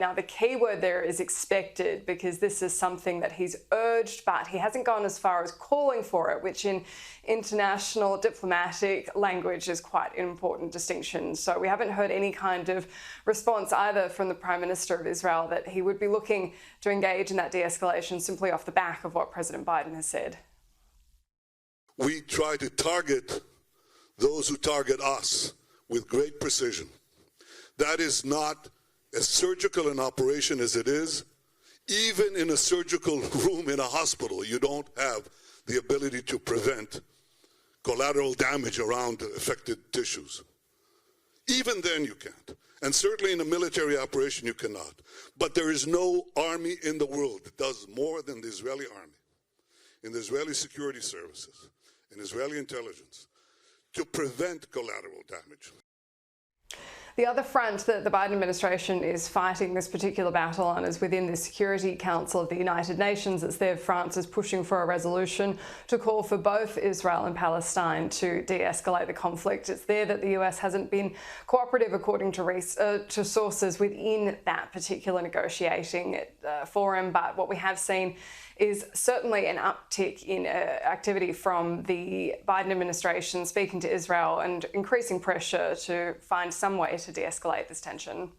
Now, the key word there is expected, because this is something that he's urged, but he hasn't gone as far as calling for it, which in international diplomatic language is quite an important distinction. So we haven't heard any kind of response either from the Prime Minister of Israel that he would be looking to engage in that de-escalation simply off the back of what President Biden has said. We try to target those who target us with great precision. That is not as surgical an operation as it is. Even in a surgical room in a hospital, you don't have the ability to prevent collateral damage around affected tissues. Even then you can't. And certainly in a military operation you cannot. But there is no army in the world that does more than the Israeli army, in the Israeli security services, in Israeli intelligence, to prevent collateral damage. The other front that the Biden administration is fighting this particular battle on is within the Security Council of the United Nations. It's there France is pushing for a resolution to call for both Israel and Palestine to de-escalate the conflict. It's there that the US hasn't been cooperative, according to sources within that particular negotiating forum. But what we have seen is certainly an uptick in activity from the Biden administration speaking to Israel and increasing pressure to find some way to de-escalate this tension.